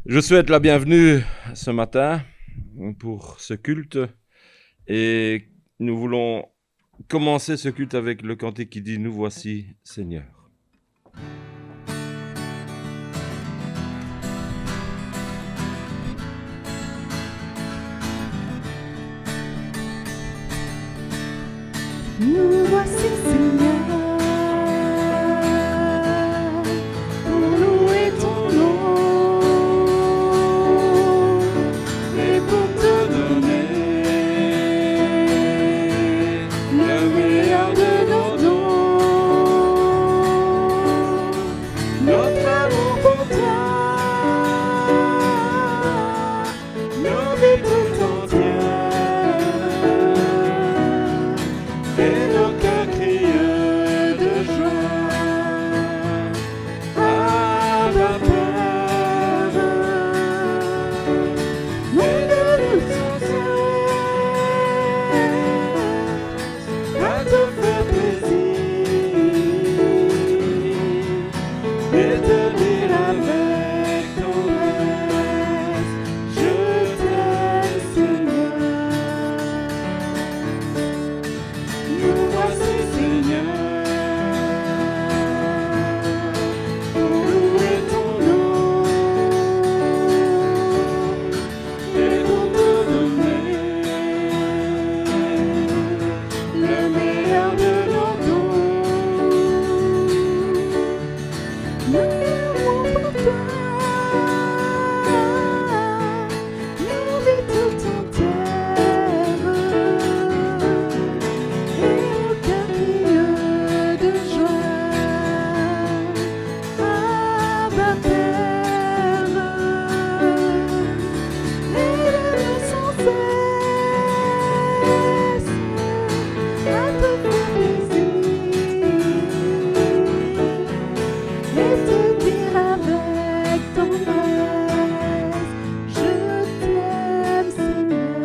Je souhaite la bienvenue ce matin pour ce culte et nous voulons commencer ce culte avec le cantique qui dit « Nous voici, Seigneur ». Nous voici, Seigneur, pour louer ton nom et pour te donner le meilleur de nos dons, notre amour pour toi, nos vies tout entières. Et nos cœurs crient de joie. Abba Père, nous nous à te faire plaisir et te dire avec tendresse, je t'aime Seigneur. Nous voici, Seigneur, pour louer ton nom et pour te donner le meilleur de nos dons. Nous vivons pour toi, nos vies tout entières. Et nos cœurs crient de joie. Abba Père, aide-nous sans cesse à te faire plaisir et te dire avec tendresse, je t'aime Seigneur.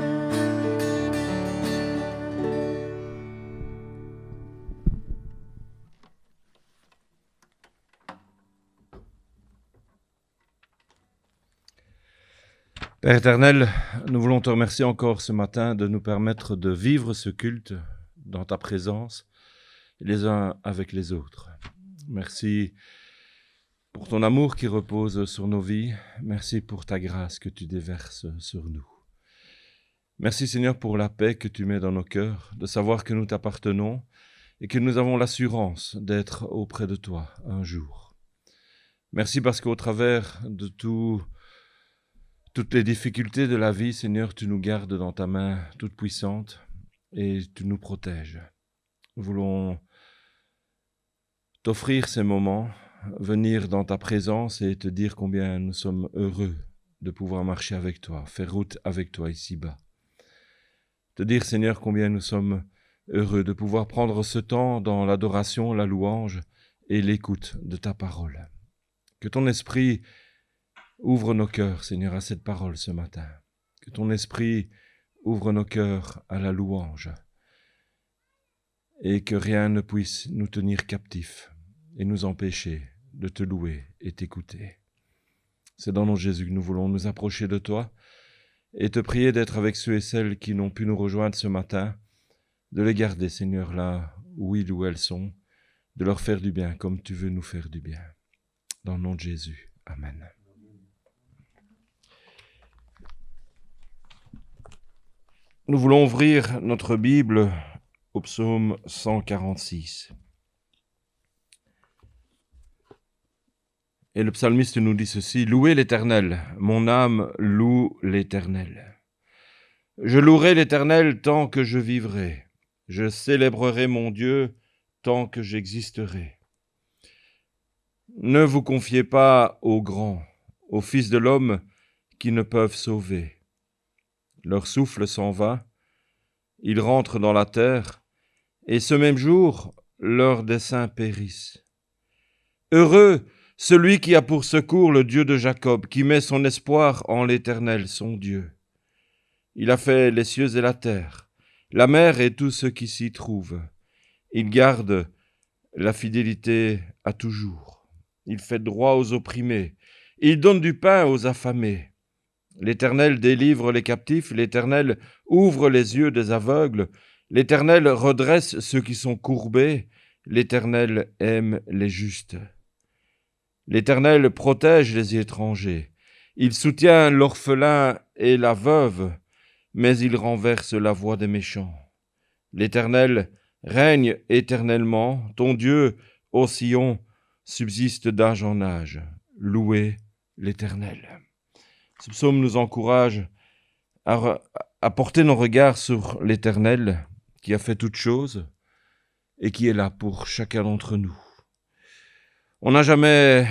Père éternel, nous voulons te remercier encore ce matin de nous permettre de vivre ce culte dans ta présence, les uns avec les autres. Merci pour ton amour qui repose sur nos vies. Merci pour ta grâce que tu déverses sur nous. Merci Seigneur pour la paix que tu mets dans nos cœurs, de savoir que nous t'appartenons et que nous avons l'assurance d'être auprès de toi un jour. Merci parce qu'au travers de toutes les difficultés de la vie, Seigneur, tu nous gardes dans ta main toute puissante et tu nous protèges. Nous voulons t'offrir ces moments, venir dans ta présence et te dire combien nous sommes heureux de pouvoir marcher avec toi, faire route avec toi ici-bas. Te dire, Seigneur, combien nous sommes heureux de pouvoir prendre ce temps dans l'adoration, la louange et l'écoute de ta parole. Que ton esprit ouvre nos cœurs, Seigneur, à cette parole ce matin. Que ton esprit ouvre nos cœurs à la louange et que rien ne puisse nous tenir captifs et nous empêcher de te louer et t'écouter. C'est dans le nom de Jésus que nous voulons nous approcher de toi et te prier d'être avec ceux et celles qui n'ont pu nous rejoindre ce matin, de les garder, Seigneur, là où ils ou elles sont, de leur faire du bien comme tu veux nous faire du bien. Dans le nom de Jésus. Amen. Nous voulons ouvrir notre Bible au psaume 146. Et le psalmiste nous dit ceci: « Louez l'Éternel, mon âme loue l'Éternel. Je louerai l'Éternel tant que je vivrai. Je célébrerai mon Dieu tant que j'existerai. Ne vous confiez pas aux grands, aux fils de l'homme qui ne peuvent sauver. Leur souffle s'en va, ils rentrent dans la terre, et ce même jour, leurs desseins périssent. Heureux celui qui a pour secours le Dieu de Jacob, qui met son espoir en l'Éternel, son Dieu. Il a fait les cieux et la terre, la mer et tout ce qui s'y trouve. Il garde la fidélité à toujours. Il fait droit aux opprimés. Il donne du pain aux affamés. L'Éternel délivre les captifs, l'Éternel ouvre les yeux des aveugles, l'Éternel redresse ceux qui sont courbés, l'Éternel aime les justes. L'Éternel protège les étrangers, il soutient l'orphelin et la veuve, mais il renverse la voie des méchants. L'Éternel règne éternellement, ton Dieu, ô Sion, subsiste d'âge en âge. Louez l'Éternel. Ce psaume nous encourage à porter nos regards sur l'Éternel qui a fait toutes choses et qui est là pour chacun d'entre nous. On n'a jamais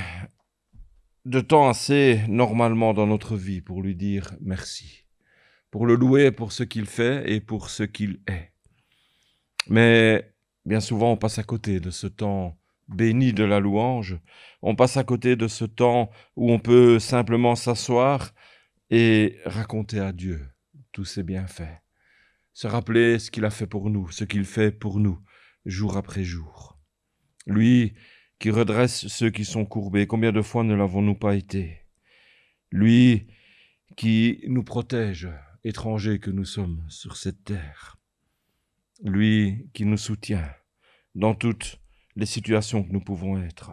de temps assez normalement dans notre vie pour lui dire merci, pour le louer pour ce qu'il fait et pour ce qu'il est. Mais bien souvent, on passe à côté de ce temps béni de la louange. On passe à côté de ce temps où on peut simplement s'asseoir et raconter à Dieu tous ses bienfaits. Se rappeler ce qu'il a fait pour nous, ce qu'il fait pour nous, jour après jour. Lui qui redresse ceux qui sont courbés, combien de fois ne l'avons-nous pas été? Lui qui nous protège, étrangers que nous sommes sur cette terre. Lui qui nous soutient dans toutes les situations que nous pouvons être.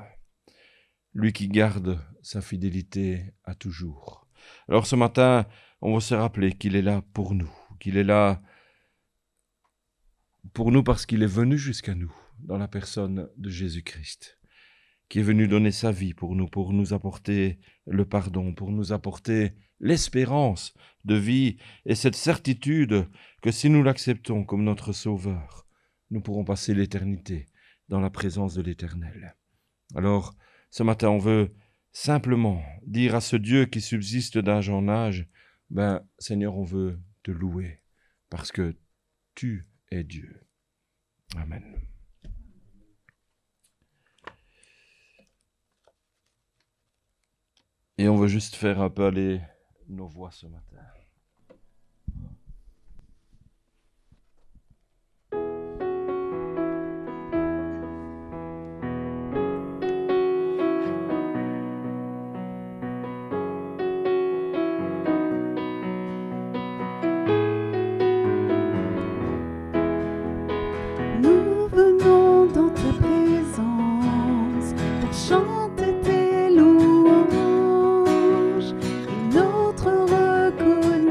Lui qui garde sa fidélité à toujours. Alors ce matin, on va se rappeler qu'il est là pour nous, qu'il est là pour nous parce qu'il est venu jusqu'à nous, dans la personne de Jésus-Christ, qui est venu donner sa vie pour nous apporter le pardon, pour nous apporter l'espérance de vie et cette certitude que si nous l'acceptons comme notre Sauveur, nous pourrons passer l'éternité dans la présence de l'Éternel. Alors, ce matin, on veut simplement dire à ce Dieu qui subsiste d'âge en âge, Seigneur, on veut te louer parce que tu es Dieu. Amen. Et on veut juste faire un peu aller nos voix ce matin. Nous venons dans ta présence pour chanter tes louanges et notre reconnaissance.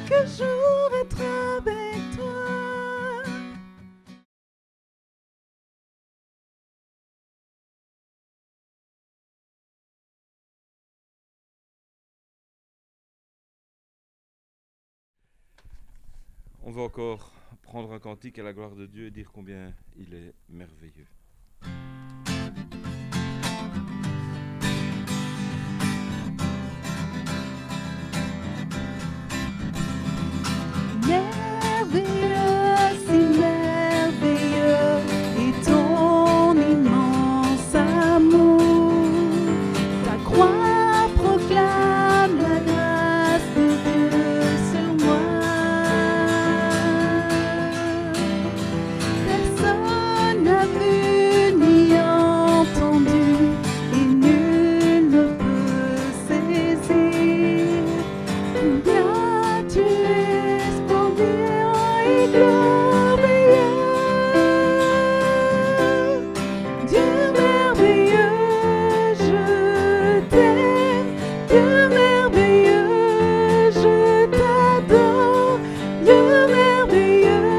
chaque jour être avec toi. On va encore prendre un cantique à la gloire de Dieu et dire combien il est merveilleux. Merveilleux, si merveilleux est ton immense amour. Ta croix proclame la grâce de Dieu sur moi. Personne n'a vu ni entendu et nul ne peut saisir combien tu es splendide et glorieux. Dieu merveilleux, je t'aime. Dieu merveilleux, je t'adore. Dieu merveilleux,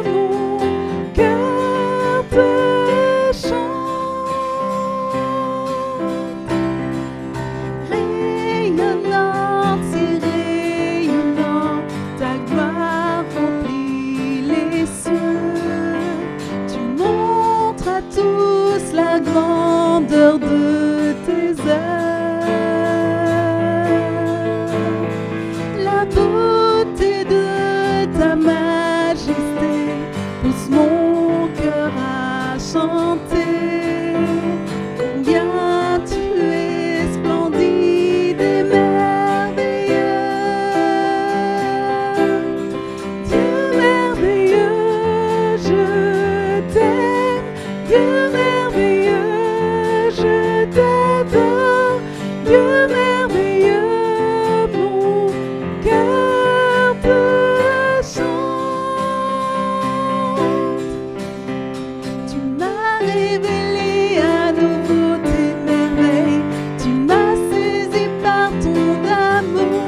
mon cœur te chante. Rayonnante, si rayonnante, ta gloire remplit les cieux. Tu montres à tous la grandeur de tes œuvres. La beauté de ta majesté pousse mon cœur à chanter. Combien tu es splendide et merveilleux. Dieu merveilleux, je t'aime. Dieu merveilleux, je t'adore. Dieu merveilleux, mon cœur te chante. Tu m'as révélé à nouveau tes merveilles. Tu m'as saisi par ton amour.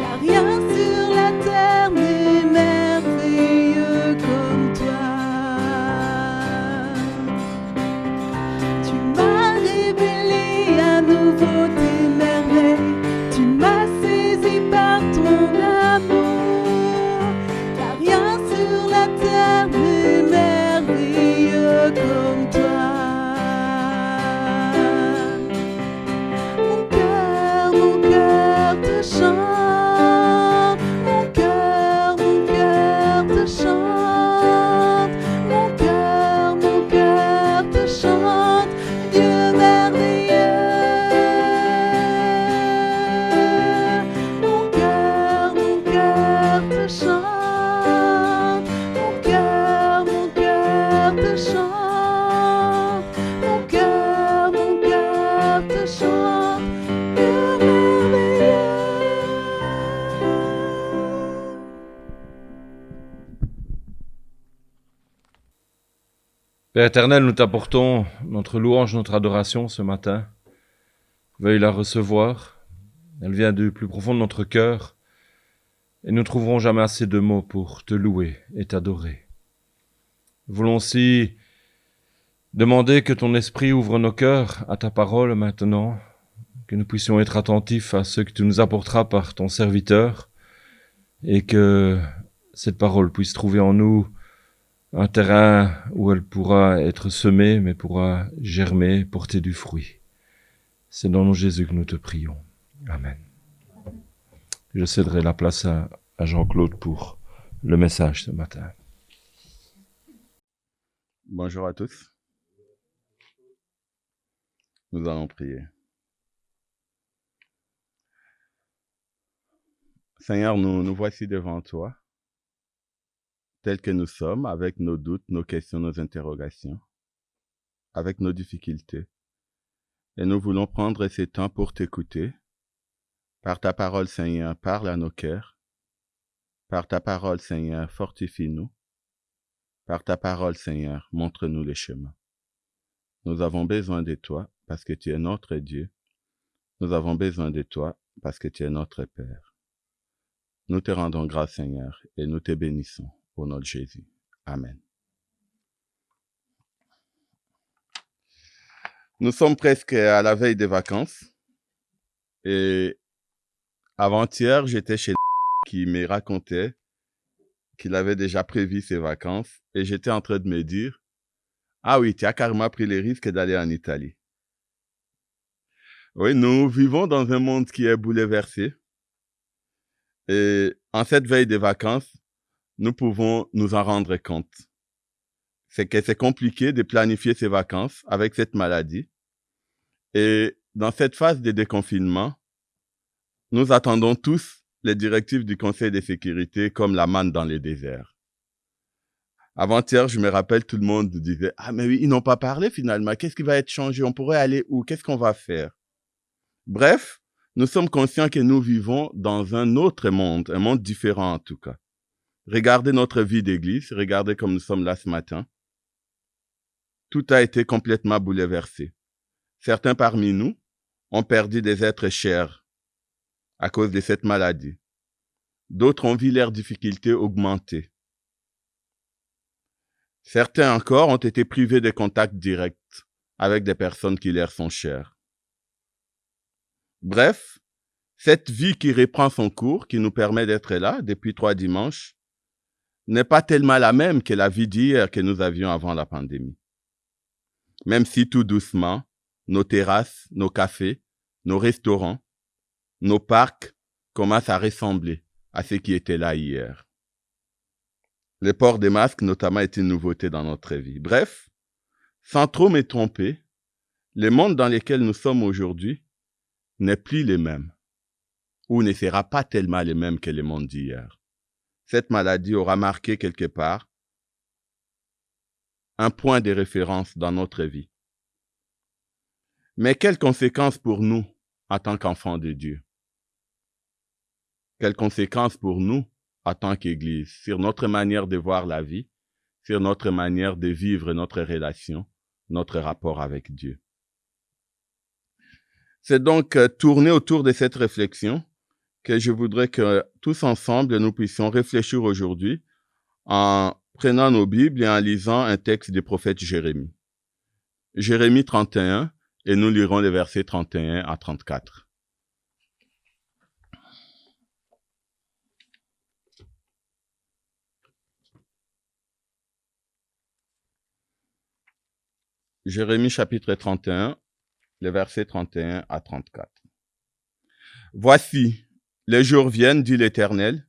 Y'a rien sur la terre n'est merveilleux comme toi. Tu m'as révélé à nouveau tes merveilles. Tu m'as saisi par ton amour. Y'a rien sur la terre n'est merveilleux comme toi. Mon cœur te chante. Mon cœur te chante. Mon cœur te chante. Dieu merveilleux. Mon cœur te chante. Mon cœur te chante. Mon cœur te chante. Dieu merveilleux. Père éternel, nous t'apportons notre louange, notre adoration ce matin. Veuille la recevoir. Elle vient du plus profond de notre cœur. Et nous ne trouverons jamais assez de mots pour te louer et t'adorer. Nous voulons aussi demander que ton esprit ouvre nos cœurs à ta parole maintenant, que nous puissions être attentifs à ce que tu nous apporteras par ton serviteur et que cette parole puisse trouver en nous un terrain où elle pourra être semée, mais pourra germer, porter du fruit. C'est dans le nom de Jésus que nous te prions. Amen. Je céderai la place à Jean-Claude pour le message ce matin. Bonjour à tous. Nous allons prier. Seigneur, nous voici devant toi, tels que nous sommes, avec nos doutes, nos questions, nos interrogations, avec nos difficultés. Et nous voulons prendre ces temps pour t'écouter. Par ta parole, Seigneur, parle à nos cœurs. Par ta parole, Seigneur, fortifie-nous. Par ta parole, Seigneur, montre-nous les chemins. Nous avons besoin de toi parce que tu es notre Dieu. Nous avons besoin de toi parce que tu es notre Père. Nous te rendons grâce, Seigneur, et nous te bénissons au nom de Jésus. Amen. Nous sommes presque à la veille des vacances et avant-hier, j'étais chez qui me racontait qu'il avait déjà prévu ses vacances et j'étais en train de me dire « Ah oui, tu as carrément pris le risque d'aller en Italie. » Oui, nous vivons dans un monde qui est bouleversé et en cette veille des vacances, nous pouvons nous en rendre compte. C'est que c'est compliqué de planifier ses vacances avec cette maladie. Et dans cette phase de déconfinement, nous attendons tous les directives du Conseil de sécurité comme la manne dans le désert. Avant-hier, je me rappelle, tout le monde disait « Ah mais oui, ils n'ont pas parlé finalement, qu'est-ce qui va être changé? On pourrait aller où? Qu'est-ce qu'on va faire ?» Bref, nous sommes conscients que nous vivons dans un autre monde, un monde différent en tout cas. Regardez notre vie d'église, regardez comme nous sommes là ce matin. Tout a été complètement bouleversé. Certains parmi nous ont perdu des êtres chers à cause de cette maladie. D'autres ont vu leurs difficultés augmenter. Certains encore ont été privés de contact direct avec des personnes qui leur sont chères. Bref, cette vie qui reprend son cours, qui nous permet d'être là depuis 3 dimanches, n'est pas tellement la même que la vie d'hier que nous avions avant la pandémie. Même si tout doucement, nos terrasses, nos cafés, nos restaurants, nos parcs commencent à ressembler à ce qui était là hier. Le port des masques, notamment, est une nouveauté dans notre vie. Bref, sans trop me tromper, le monde dans lequel nous sommes aujourd'hui n'est plus le même, ou ne sera pas tellement le même que le monde d'hier. Cette maladie aura marqué quelque part un point de référence dans notre vie. Mais quelles conséquences pour nous en tant qu'enfants de Dieu? Quelles conséquences pour nous en tant qu'Église sur notre manière de voir la vie, sur notre manière de vivre notre relation, notre rapport avec Dieu? C'est donc tourné autour de cette réflexion que je voudrais que tous ensemble nous puissions réfléchir aujourd'hui en prenant nos Bibles et en lisant un texte du prophète Jérémie. Jérémie 31, et nous lirons les versets 31 à 34. Jérémie chapitre 31, les versets 31 à 34. Voici, les jours viennent, dit l'Éternel,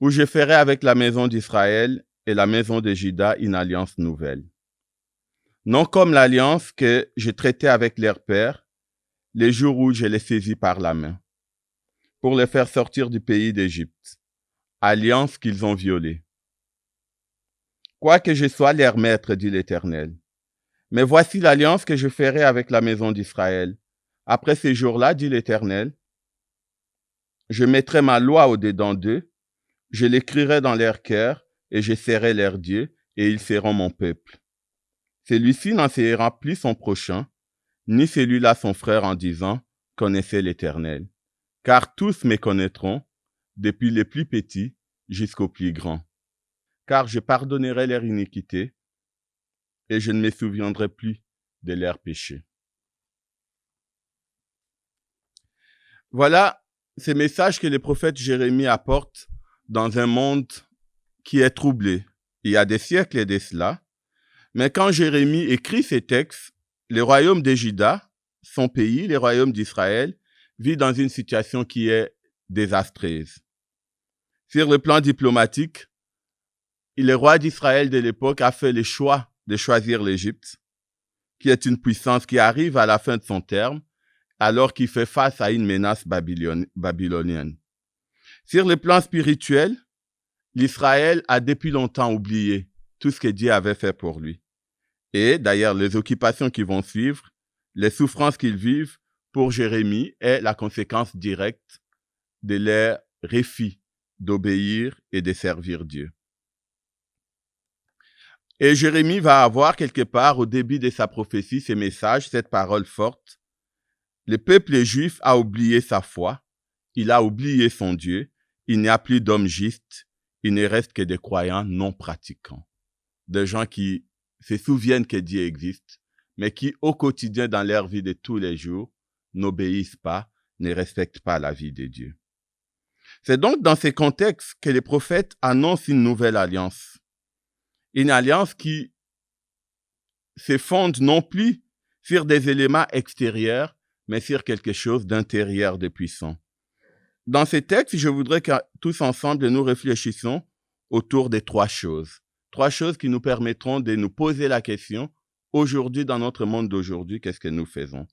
où je ferai avec la maison d'Israël et la maison de Juda une alliance nouvelle. Non comme l'alliance que j'ai traitée avec leurs pères, les jours où je les saisis par la main, pour les faire sortir du pays d'Égypte, alliance qu'ils ont violée. Quoique je sois leur maître, dit l'Éternel, mais voici l'alliance que je ferai avec la maison d'Israël. Après ces jours-là, dit l'Éternel, je mettrai ma loi au-dedans d'eux, je l'écrirai dans leur cœur, et je serai leur Dieu, et ils seront mon peuple. Celui-ci n'enseignera plus son prochain, ni celui-là son frère en disant, connaissez l'Éternel. Car tous me connaîtront, depuis les plus petits jusqu'aux plus grands. Car je pardonnerai leur iniquité, et je ne me souviendrai plus de leurs péchés. Voilà ces messages que le prophète Jérémie apporte dans un monde qui est troublé. Il y a des siècles de cela, mais quand Jérémie écrit ces textes, le royaume de Juda, son pays, le royaume d'Israël, vit dans une situation qui est désastreuse. Sur le plan diplomatique, le roi d'Israël de l'époque a fait le choix de choisir l'Égypte, qui est une puissance qui arrive à la fin de son terme, alors qu'il fait face à une menace babylonienne. Sur le plan spirituel, l'Israël a depuis longtemps oublié tout ce que Dieu avait fait pour lui. Et d'ailleurs, les occupations qui vont suivre, les souffrances qu'ils vivent, pour Jérémie, est la conséquence directe de leur refus d'obéir et de servir Dieu. Et Jérémie va avoir quelque part au début de sa prophétie ces messages, cette parole forte. Le peuple juif a oublié sa foi, il a oublié son Dieu, il n'y a plus d'hommes justes, il ne reste que des croyants non pratiquants. Des gens qui se souviennent que Dieu existe, mais qui, au quotidien, dans leur vie de tous les jours, n'obéissent pas, ne respectent pas la vie de Dieu. C'est donc dans ces contextes que les prophètes annoncent une nouvelle alliance. Une alliance qui se fonde non plus sur des éléments extérieurs, mais sur quelque chose d'intérieur, de puissant. Dans ces textes, je voudrais que tous ensemble, nous réfléchissions autour de trois choses. Trois choses qui nous permettront de nous poser la question, aujourd'hui, dans notre monde d'aujourd'hui, qu'est-ce que nous faisons?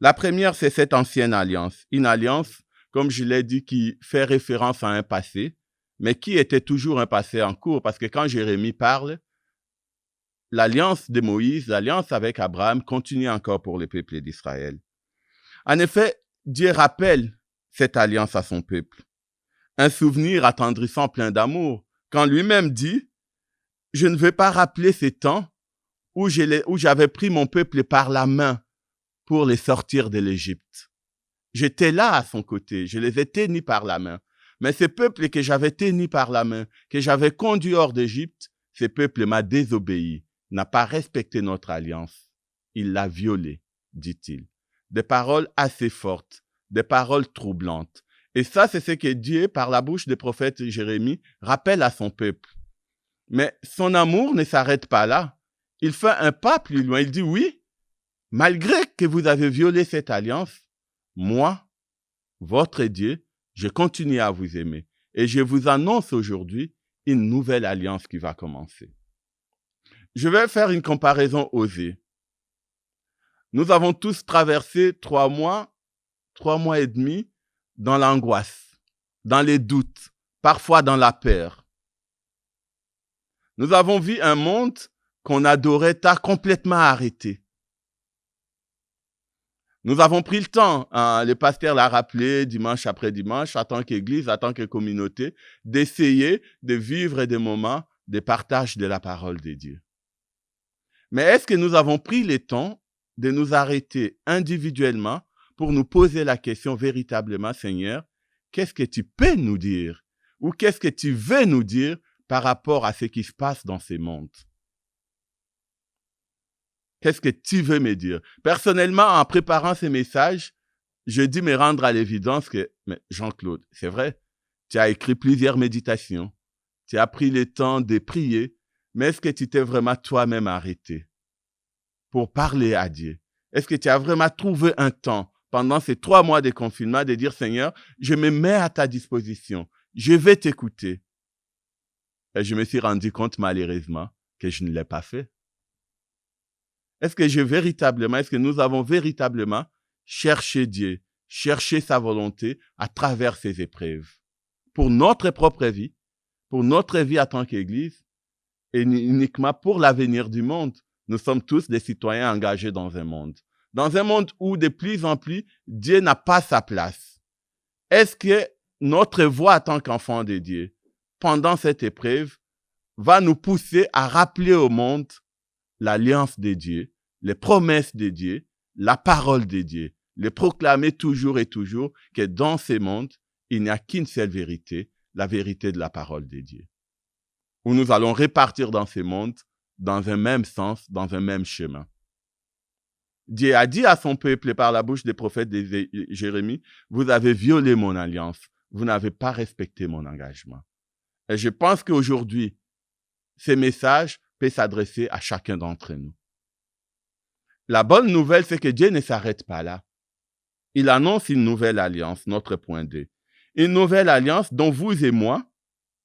La première, c'est cette ancienne alliance. Une alliance, comme je l'ai dit, qui fait référence à un passé, mais qui était toujours un passé en cours, parce que quand Jérémie parle, l'alliance de Moïse, l'alliance avec Abraham, continue encore pour le peuple d'Israël. En effet, Dieu rappelle cette alliance à son peuple. Un souvenir attendrissant plein d'amour, quand lui-même dit « Je ne vais pas rappeler ces temps où j'avais pris mon peuple par la main pour les sortir de l'Égypte. J'étais là à son côté, je les ai tenus par la main. Mais ce peuple que j'avais tenu par la main, que j'avais conduit hors d'Égypte, ce peuple m'a désobéi, n'a pas respecté notre alliance. Il l'a violée, dit-il. » Des paroles assez fortes, des paroles troublantes. Et ça, c'est ce que Dieu, par la bouche du prophète Jérémie, rappelle à son peuple. Mais son amour ne s'arrête pas là. Il fait un pas plus loin. Il dit, oui, malgré que vous avez violé cette alliance, moi, votre Dieu, je continue à vous aimer. Et je vous annonce aujourd'hui une nouvelle alliance qui va commencer. Je vais faire une comparaison osée. Nous avons tous traversé 3 mois et demi dans l'angoisse, dans les doutes, parfois dans la peur. Nous avons vu un monde qu'on adorait complètement arrêté. Nous avons pris le temps, le pasteur l'a rappelé dimanche après dimanche, en tant qu'église, en tant que communauté, d'essayer de vivre des moments de partage de la parole de Dieu. Mais est-ce que nous avons pris le temps de nous arrêter individuellement pour nous poser la question véritablement, Seigneur, qu'est-ce que tu peux nous dire? Ou qu'est-ce que tu veux nous dire par rapport à ce qui se passe dans ce monde? Qu'est-ce que tu veux me dire? Personnellement, en préparant ces messages, je dis me rendre à l'évidence que, mais Jean-Claude, c'est vrai, tu as écrit plusieurs méditations, tu as pris le temps de prier, mais est-ce que tu t'es vraiment toi-même arrêté pour parler à Dieu? Est-ce que tu as vraiment trouvé un temps pendant ces 3 mois de confinement de dire, Seigneur, je me mets à ta disposition, je vais t'écouter? Et je me suis rendu compte malheureusement que je ne l'ai pas fait. Est-ce que nous avons véritablement cherché Dieu, cherché sa volonté à travers ces épreuves? Pour notre propre vie, pour notre vie en tant qu'Église, et uniquement pour l'avenir du monde. Nous sommes tous des citoyens engagés dans un monde. Dans un monde où de plus en plus, Dieu n'a pas sa place. Est-ce que notre voix en tant qu'enfant de Dieu, pendant cette épreuve, va nous pousser à rappeler au monde l'alliance de Dieu, les promesses de Dieu, la parole de Dieu, les proclamer toujours et toujours que dans ce monde, il n'y a qu'une seule vérité, la vérité de la parole de Dieu. Où nous allons répartir dans ce monde, dans un même sens, dans un même chemin. Dieu a dit à son peuple par la bouche des prophètes de Jérémie, vous avez violé mon alliance, vous n'avez pas respecté mon engagement. Et je pense qu'aujourd'hui, ces messages peuvent s'adresser à chacun d'entre nous. La bonne nouvelle, c'est que Dieu ne s'arrête pas là. Il annonce une nouvelle alliance, notre point 2. Une nouvelle alliance dont vous et moi,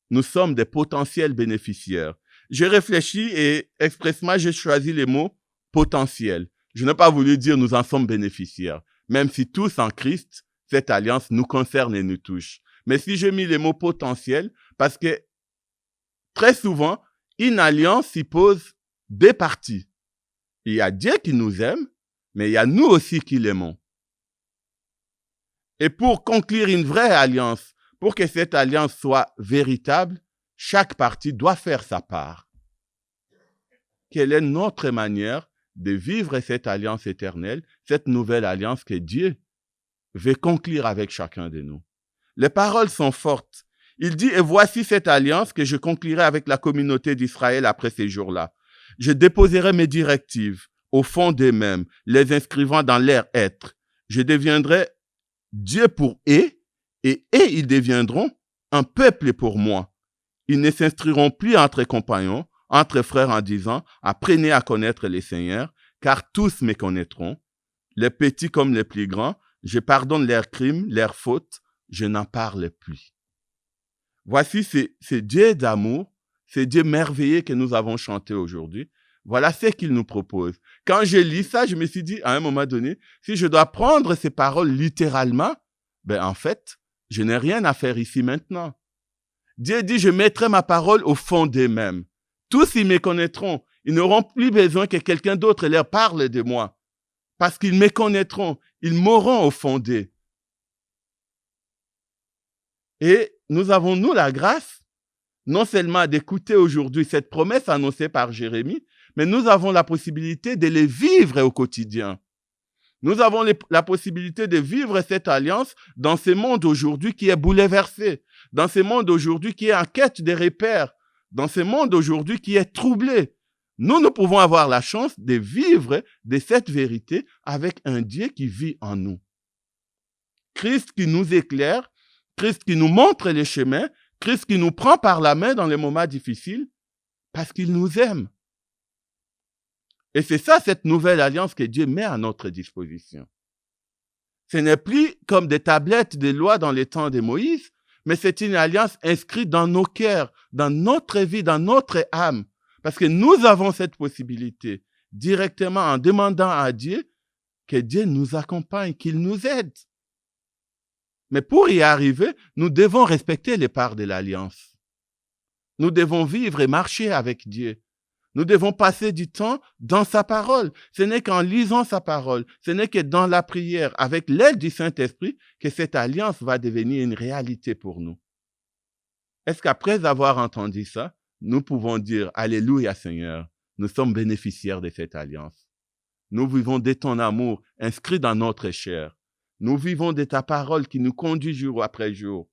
nous sommes des potentiels bénéficiaires. J'ai réfléchi et expressément, j'ai choisi les mots potentiel. Je n'ai pas voulu dire nous en sommes bénéficiaires. Même si tous en Christ, cette alliance nous concerne et nous touche. Mais si j'ai mis les mots potentiel, parce que très souvent, une alliance suppose 2 parties. Il y a Dieu qui nous aime, mais il y a nous aussi qui l'aimons. Et pour conclure une vraie alliance, pour que cette alliance soit véritable, chaque partie doit faire sa part. Quelle est notre manière de vivre cette alliance éternelle, cette nouvelle alliance que Dieu veut conclure avec chacun de nous? Les paroles sont fortes. Il dit, et voici cette alliance que je conclurai avec la communauté d'Israël après ces jours-là. Je déposerai mes directives au fond d'eux-mêmes, les inscrivant dans leur être. Je deviendrai Dieu pour eux, et ils deviendront un peuple pour moi. Ils ne s'instruiront plus entre compagnons, entre frères en disant, apprenez à connaître les Seigneurs, car tous me connaîtront, les petits comme les plus grands, je pardonne leurs crimes, leurs fautes, je n'en parle plus. Voici ce Dieu d'amour, ce Dieu merveilleux que nous avons chanté aujourd'hui. Voilà ce qu'il nous propose. Quand je lis ça, je me suis dit, à un moment donné, si je dois prendre ces paroles littéralement, en fait, je n'ai rien à faire ici maintenant. Dieu dit, je mettrai ma parole au fond d'eux-mêmes. Tous ils me connaîtront. Ils n'auront plus besoin que quelqu'un d'autre leur parle de moi. Parce qu'ils me connaîtront. Ils m'auront au fond d'eux. Et nous avons, nous, la grâce, non seulement d'écouter aujourd'hui cette promesse annoncée par Jérémie, mais nous avons la possibilité de les vivre au quotidien. Nous avons la possibilité de vivre cette alliance dans ce monde aujourd'hui qui est bouleversé, dans ce monde aujourd'hui qui est en quête de repères, dans ce monde aujourd'hui qui est troublé. Nous pouvons avoir la chance de vivre de cette vérité avec un Dieu qui vit en nous. Christ qui nous éclaire, Christ qui nous montre les chemins, Christ qui nous prend par la main dans les moments difficiles, parce qu'il nous aime. Et c'est ça, cette nouvelle alliance que Dieu met à notre disposition. Ce n'est plus comme des tablettes de loi dans les temps de Moïse, mais c'est une alliance inscrite dans nos cœurs, dans notre vie, dans notre âme. Parce que nous avons cette possibilité, directement en demandant à Dieu que Dieu nous accompagne, qu'il nous aide. Mais pour y arriver, nous devons respecter les parts de l'alliance. Nous devons vivre et marcher avec Dieu. Nous devons passer du temps dans sa parole. Ce n'est qu'en lisant sa parole, ce n'est que dans la prière, avec l'aide du Saint-Esprit, que cette alliance va devenir une réalité pour nous. Est-ce qu'après avoir entendu ça, nous pouvons dire « Alléluia Seigneur, nous sommes bénéficiaires de cette alliance. Nous vivons de ton amour inscrit dans notre chair. Nous vivons de ta parole qui nous conduit jour après jour.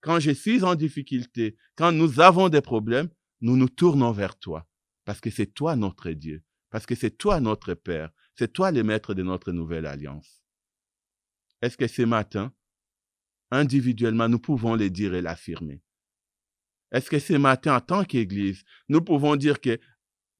Quand je suis en difficulté, quand nous avons des problèmes, nous nous tournons vers toi. Parce que c'est toi notre Dieu, parce que c'est toi notre Père, c'est toi le maître de notre nouvelle alliance. » Est-ce que ce matin, individuellement, nous pouvons le dire et l'affirmer? Est-ce que ce matin, en tant qu'Église, nous pouvons dire que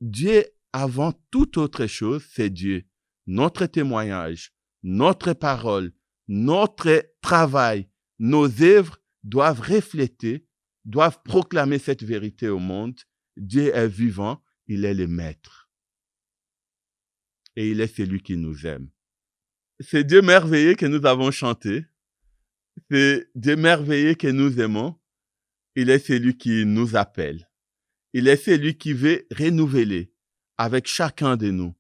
Dieu, avant toute autre chose, c'est Dieu. Notre témoignage, notre parole, notre travail, nos œuvres doivent refléter, doivent proclamer cette vérité au monde. Dieu est vivant, il est le maître. Et il est celui qui nous aime. C'est Dieu merveilleux que nous avons chanté. C'est Dieu merveilleux que nous aimons. Il est celui qui nous appelle. Il est celui qui veut renouveler avec chacun de nous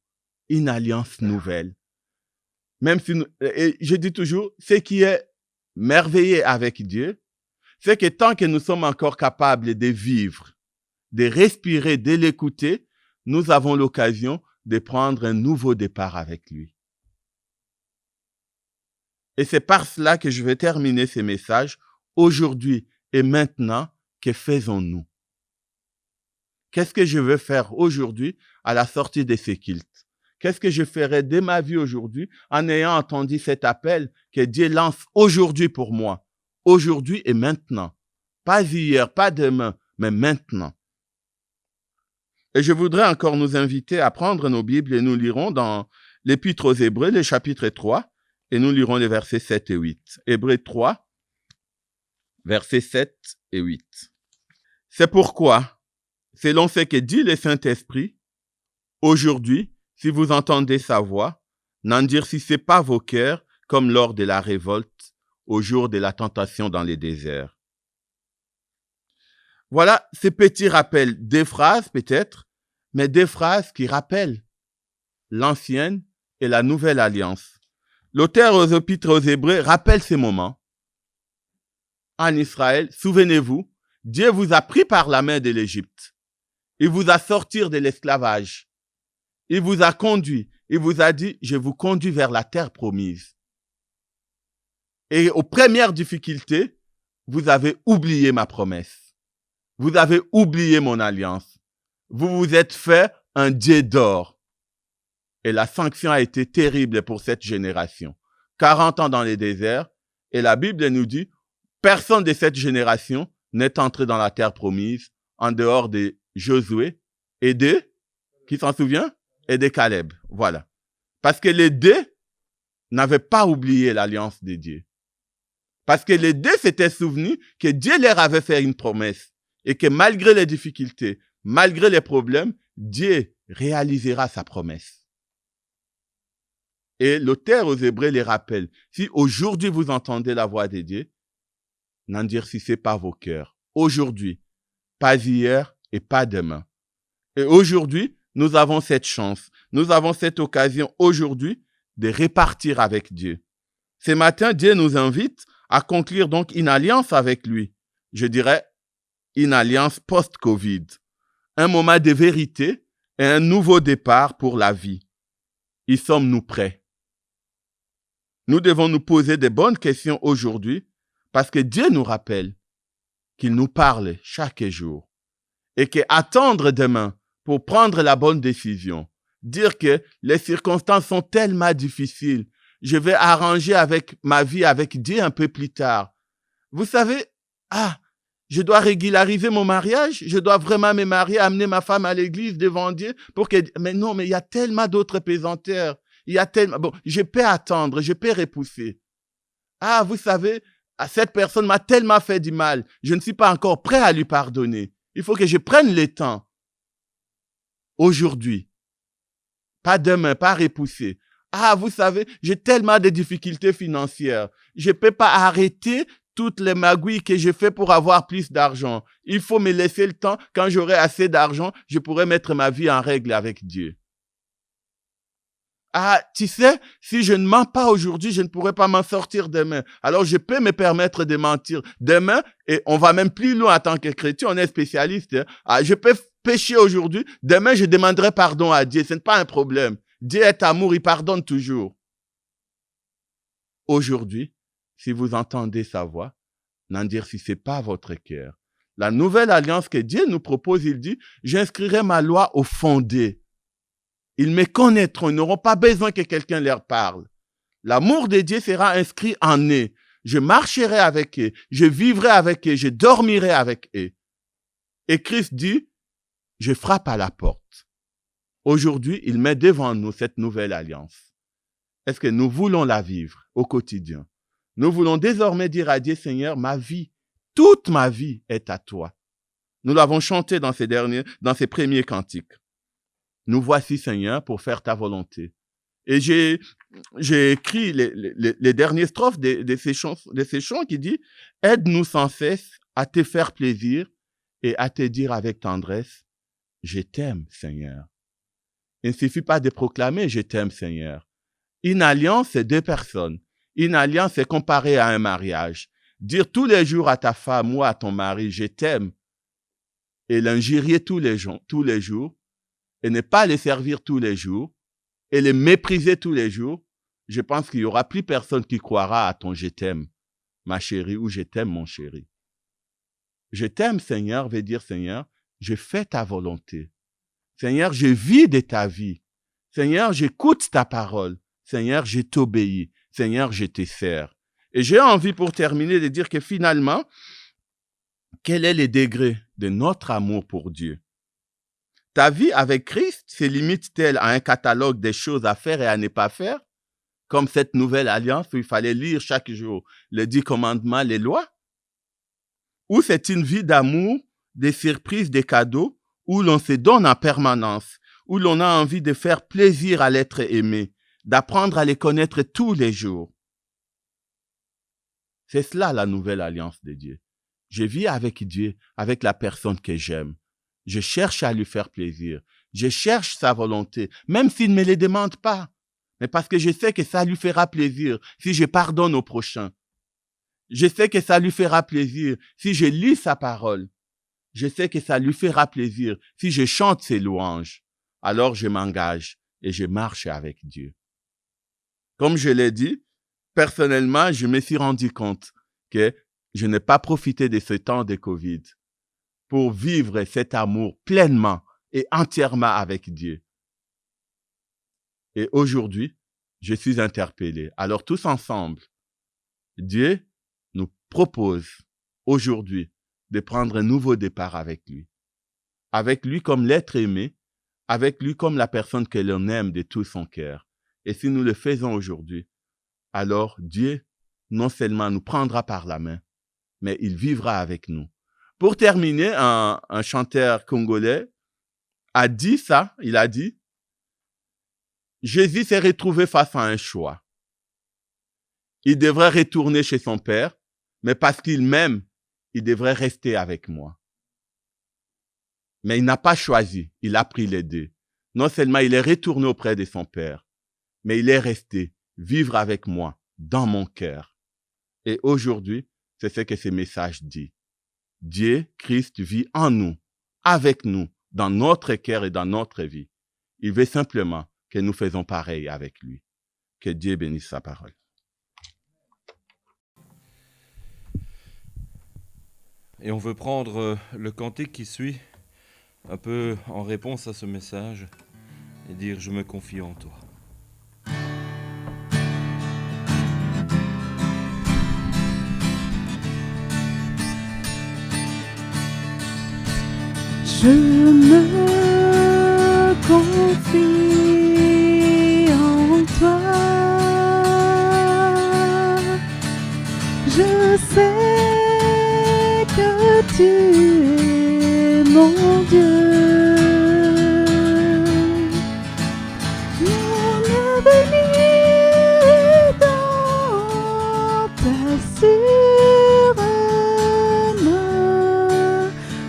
une alliance nouvelle. Même si et je dis toujours, ce qui est merveilleux avec Dieu, c'est que tant que nous sommes encore capables de vivre, de respirer, de l'écouter, nous avons l'occasion de prendre un nouveau départ avec lui. Et c'est par cela que je vais terminer ce message. Aujourd'hui et maintenant, que faisons-nous? Qu'est-ce que je veux faire aujourd'hui à la sortie de ce culte? Qu'est-ce que je ferai de ma vie aujourd'hui en ayant entendu cet appel que Dieu lance aujourd'hui pour moi? Aujourd'hui et maintenant. Pas hier, pas demain, mais maintenant. Et je voudrais encore nous inviter à prendre nos Bibles et nous lirons dans l'Épître aux Hébreux, le chapitre 3, et nous lirons les versets 7 et 8. Hébreux 3, versets 7 et 8. C'est pourquoi, selon ce que dit le Saint-Esprit, aujourd'hui, si vous entendez sa voix, n'endurcissez pas vos cœurs comme lors de la révolte, au jour de la tentation dans les déserts. Voilà ces petits rappels, des phrases peut-être, mais des phrases qui rappellent l'ancienne et la nouvelle alliance. L'auteur aux Épîtres aux Hébreux rappelle ces moments. En Israël, souvenez-vous, Dieu vous a pris par la main de l'Égypte. Il vous a sorti de l'esclavage. Il vous a conduit. Il vous a dit, je vous conduis vers la terre promise. Et aux premières difficultés, vous avez oublié ma promesse. Vous avez oublié mon alliance. Vous vous êtes fait un Dieu d'or. Et la sanction a été terrible pour cette génération. 40 ans dans les déserts, et la Bible nous dit, personne de cette génération n'est entré dans la terre promise, en dehors de Josué et de, qui s'en souvient? Et de Caleb. Voilà. Parce que les deux n'avaient pas oublié l'alliance de Dieu. Parce que les deux s'étaient souvenus que Dieu leur avait fait une promesse et que malgré les difficultés, malgré les problèmes, Dieu réalisera sa promesse. Et l'auteur aux Hébreux les rappelle, si aujourd'hui vous entendez la voix de Dieu, n'endurcissez pas vos cœurs. Aujourd'hui, pas hier et pas demain. Et aujourd'hui, nous avons cette chance, nous avons cette occasion aujourd'hui de répartir avec Dieu. Ce matin, Dieu nous invite à conclure donc une alliance avec lui. Je dirais une alliance post-Covid. Un moment de vérité et un nouveau départ pour la vie. Y sommes-nous prêts? Nous devons nous poser de bonnes questions aujourd'hui parce que Dieu nous rappelle qu'il nous parle chaque jour et qu'attendre demain pour prendre la bonne décision, dire que les circonstances sont tellement difficiles, je vais arranger avec ma vie avec Dieu un peu plus tard. Vous savez, je dois régulariser mon mariage, je dois vraiment me marier, amener ma femme à l'église devant Dieu pour que... Mais non, mais il y a tellement d'autres pesanteurs. Il y a tellement... Bon, je peux attendre, je peux repousser. Vous savez, cette personne m'a tellement fait du mal, je ne suis pas encore prêt à lui pardonner. Il faut que je prenne le temps. Aujourd'hui. Pas demain, pas repousser. Vous savez, j'ai tellement de difficultés financières. Je ne peux pas arrêter toutes les magouilles que je fais pour avoir plus d'argent. Il faut me laisser le temps. Quand j'aurai assez d'argent, je pourrai mettre ma vie en règle avec Dieu. Tu sais, si je ne mens pas aujourd'hui, je ne pourrai pas m'en sortir demain. Alors, je peux me permettre de mentir demain et on va même plus loin en tant que chrétien, on est spécialiste. Je peux pécher aujourd'hui, demain, je demanderai pardon à Dieu. Ce n'est pas un problème. Dieu est amour, il pardonne toujours. Aujourd'hui, si vous entendez sa voix, n'endurcissez pas votre cœur. La nouvelle alliance que Dieu nous propose, il dit, j'inscrirai ma loi au fondé. Ils me connaîtront, ils n'auront pas besoin que quelqu'un leur parle. L'amour de Dieu sera inscrit en eux. Je marcherai avec eux, je vivrai avec eux, je dormirai avec eux. Et Christ dit, je frappe à la porte. Aujourd'hui, il met devant nous cette nouvelle alliance. Est-ce que nous voulons la vivre au quotidien? Nous voulons désormais dire à Dieu, Seigneur, ma vie, toute ma vie est à toi. Nous l'avons chanté dans ces premiers cantiques. Nous voici, Seigneur, pour faire ta volonté. Et j'ai écrit les dernières strophes de ces chants qui dit « Aide-nous sans cesse à te faire plaisir et à te dire avec tendresse, je t'aime, Seigneur. » Il ne suffit pas de proclamer « je t'aime, Seigneur ». Une alliance, c'est deux personnes. Une alliance, c'est comparé à un mariage. Dire tous les jours à ta femme ou à ton mari « je t'aime » et l'injurier tous les jours, et ne pas les servir tous les jours, et les mépriser tous les jours, je pense qu'il n'y aura plus personne qui croira à ton « je t'aime, ma chérie » ou « je t'aime, mon chéri ». Je t'aime, Seigneur, veut dire, Seigneur, je fais ta volonté. Seigneur, je vis de ta vie. Seigneur, j'écoute ta parole. Seigneur, je t'obéis. Seigneur, je te sers. Et j'ai envie, pour terminer, de dire que finalement, quel est le degré de notre amour pour Dieu? Ta vie avec Christ se limite-t-elle à un catalogue des choses à faire et à ne pas faire, comme cette nouvelle alliance où il fallait lire chaque jour les 10 commandements, les lois? Ou c'est une vie d'amour, des surprises, des cadeaux, où l'on se donne en permanence, où l'on a envie de faire plaisir à l'être aimé, d'apprendre à les connaître tous les jours? C'est cela la nouvelle alliance de Dieu. Je vis avec Dieu, avec la personne que j'aime. Je cherche à lui faire plaisir. Je cherche sa volonté, même s'il ne me le demande pas. Mais parce que je sais que ça lui fera plaisir si je pardonne au prochain. Je sais que ça lui fera plaisir si je lis sa parole. Je sais que ça lui fera plaisir si je chante ses louanges. Alors je m'engage et je marche avec Dieu. Comme je l'ai dit, personnellement, je me suis rendu compte que je n'ai pas profité de ce temps de Covid pour vivre cet amour pleinement et entièrement avec Dieu. Et aujourd'hui, je suis interpellé. Alors tous ensemble, Dieu nous propose aujourd'hui de prendre un nouveau départ avec lui. Avec lui comme l'être aimé, avec lui comme la personne que l'on aime de tout son cœur. Et si nous le faisons aujourd'hui, alors Dieu non seulement nous prendra par la main, mais il vivra avec nous. Pour terminer, un chanteur congolais a dit ça, il a dit, Jésus s'est retrouvé face à un choix. Il devrait retourner chez son Père, mais parce qu'il m'aime, il devrait rester avec moi. Mais il n'a pas choisi, il a pris les deux. Non seulement il est retourné auprès de son Père, mais il est resté vivre avec moi dans mon cœur. Et aujourd'hui, c'est ce que ce message dit. Dieu, Christ, vit en nous, avec nous, dans notre cœur et dans notre vie. Il veut simplement que nous faisons pareil avec lui. Que Dieu bénisse sa parole. Et on veut prendre le cantique qui suit, un peu en réponse à ce message, et dire « Je me confie en toi ». Je me confie en toi. Je sais que tu es mon Dieu. Mon avenir est dans ta sûre main.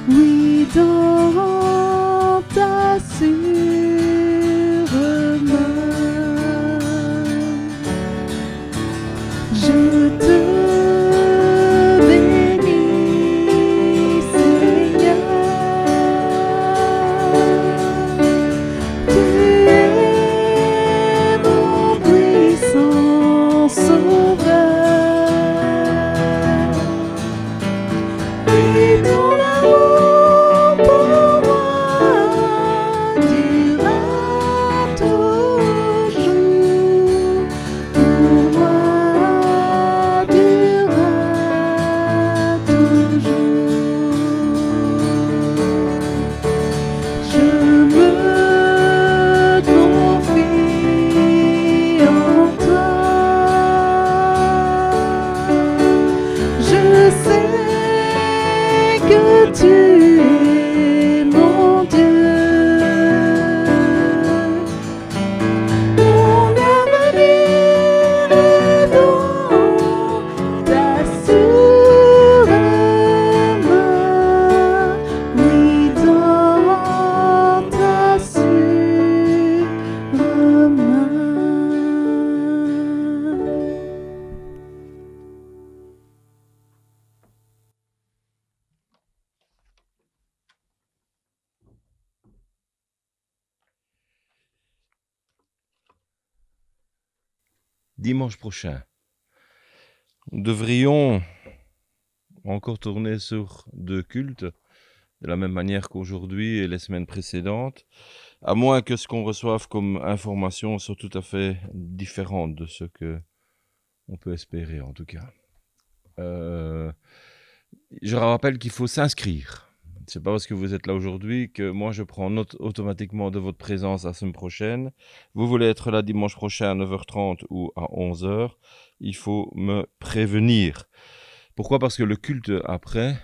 Oui, dans ta sûre main. Je te bénis, Seigneur. Tu es mon puissant sauveur. Et ton amour pour moi durera toujours. Pour moi durera toujours. Je me confie en toi. Je sais que tu es mon Dieu. Mon avenir est dans ta sûre main. Oui, dans ta sûre main. Dimanche prochain, nous devrions encore tourner sur 2 cultes, de la même manière qu'aujourd'hui et les semaines précédentes, à moins que ce qu'on reçoive comme information soit tout à fait différente de ce que on peut espérer en tout cas. Je rappelle qu'il faut s'inscrire. C'est pas parce que vous êtes là aujourd'hui que moi je prends note automatiquement de votre présence la semaine prochaine. Vous voulez être là dimanche prochain à 9h30 ou à 11h, il faut me prévenir. Pourquoi? Parce que le culte après,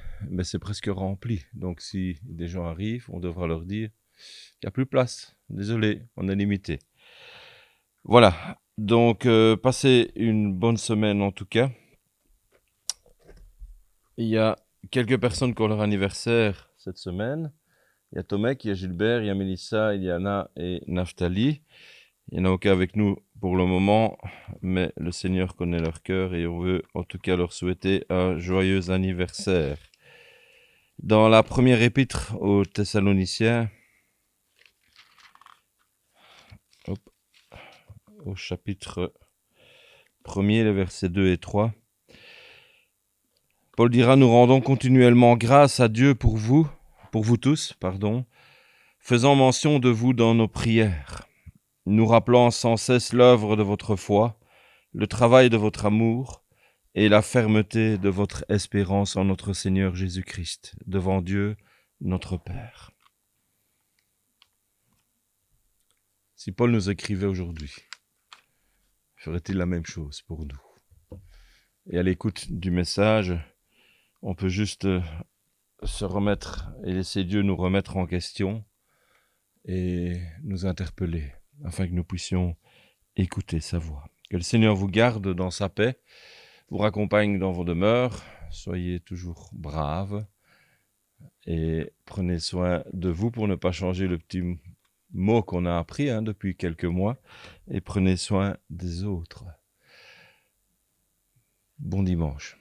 c'est presque rempli. Donc si des gens arrivent, on devra leur dire il n'y a plus de place. Désolé, on est limité. Voilà. Donc passez une bonne semaine en tout cas. Il y a quelques personnes qui ont leur anniversaire cette semaine. Il y a Tomek, il y a Gilbert, il y a Mélissa, Iliana et Naphtali. Il n'y en a aucun avec nous pour le moment, mais le Seigneur connaît leur cœur et on veut en tout cas leur souhaiter un joyeux anniversaire. Dans la première épître aux Thessaloniciens, au chapitre 1er, les versets 2 et 3, Paul dira, nous rendons continuellement grâce à Dieu pour vous tous, faisant mention de vous dans nos prières, nous rappelant sans cesse l'œuvre de votre foi, le travail de votre amour et la fermeté de votre espérance en notre Seigneur Jésus-Christ, devant Dieu, notre Père. Si Paul nous écrivait aujourd'hui, ferait-il la même chose pour nous? Et à l'écoute du message, on peut juste se remettre et laisser Dieu nous remettre en question et nous interpeller, afin que nous puissions écouter sa voix. Que le Seigneur vous garde dans sa paix, vous raccompagne dans vos demeures, soyez toujours braves et prenez soin de vous pour ne pas changer le petit mot qu'on a appris depuis quelques mois, et prenez soin des autres. Bon dimanche.